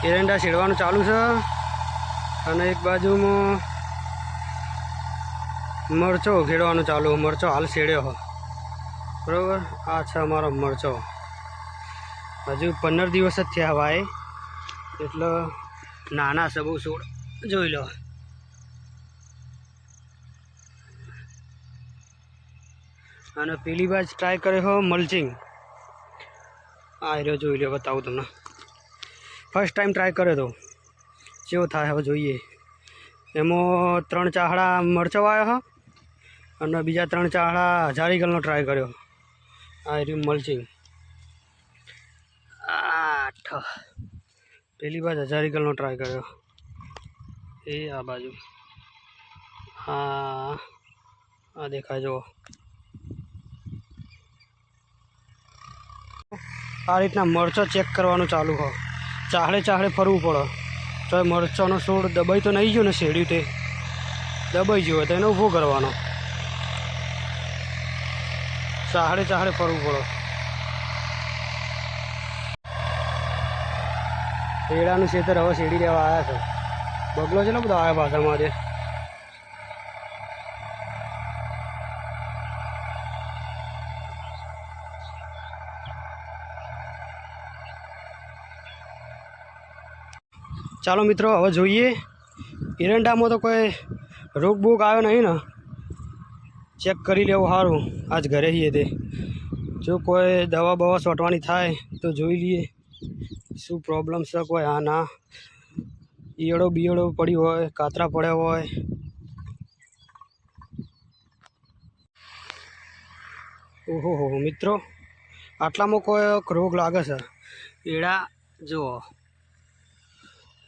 એરંડા છેડવાનું ચાલુ છે અને એક બાજુમાં મરચો ખેડવાનું ચાલુ. મરચો હાલ છેડ્યો બરાબર. આ છે અમારો મરચો. હજુ 15 દિવસ જ થયા ભાઈ, એટલે નાના છે બહુ છોડ. જોઈ લો. અને પેલી બાજ ટ્રાય કરે હો મલ્ચિંગ. આ રહ્યો જોઈ લો, બતાવું તમને. ફર્સ્ટ ટાઈમ ટ્રાય કર્યો તો કેવો થાય હવે જોઈએ. એમાં 3 ચાહડા મરચો આવ્યો હા અને બીજા 3 ચાહડા હજારીગલનો ટ્રાય કર્યો. આ રહ્યું મલ્ચિંગ. 8 પેલી બાજ હજારીગલનો ટ્રાય કર્યો. એ આ બાજુ આ દેખાય જો. આ રીતના મરચો ચેક કરવાનું ચાલુ હો. ચાહડે ચાહડે ફરવું પડે. તો મરચાનો છોડ દબાઈ તો નહીં ગયો ને, શેડ્યું તે દબાઈ ગયો હોય તો એને ઊભો કરવાનો. ચાહડે ચાહડે ફરવું પડે. શેડાનું ખેતર હવે શેડી લેવા આવ્યા છે. બગલો છે ને બધા આવ્યા પાછામાં આજે. ચાલો મિત્રો હવે જોઈએ. એરંડામાં તો કોઈ રોગ બોગ આવ્યો નહીં ને, ચેક કરી લેવું સારું. આજ ઘરે છીએ તે જો કોઈ દવા બવા છોટવાની થાય તો જોઈ લઈએ શું પ્રોબ્લેમ છે. કોઈ હા ના ઈયળો બિયળો પડી હોય, કાતરા પડ્યા હોય. ઓહો મિત્રો, આટલામાં કોઈ રોગ લાગે છે. એડા જુઓ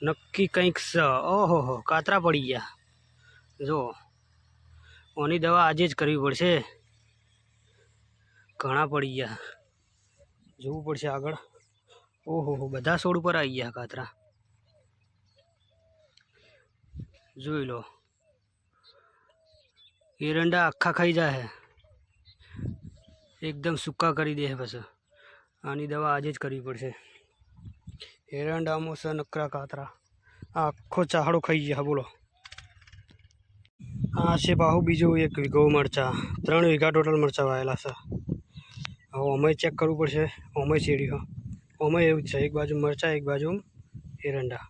નક્કી કંઈક છે. ઓહો કાતરા પડી ગયા જો. ઓની દવા આજે જ કરવી પડશે. ઘણા પડી ગયા, જોવું પડશે આગળ. ઓહો બધા છોડ ઉપર આવી ગયા કાતરા. જોઈ લો. એરંડા આખા ખાઈ જાય, એકદમ સૂકા કરી દે. પછી આની દવા આજે જ કરવી પડશે. એરંડામાં છે નકરા કાતરા. આખો ચાહડો ખાઈ ગયા બોલો. આ છે બાહુ બીજું 1 વીઘો મરચા. 3 વીઘા ટોટલ મરચા વાયેલા છે. હવે અમે ચેક કરવું પડશે. અમે શેડ્યું અમે એવું જ છે, એક બાજુ મરચા એક બાજુ એરંડા.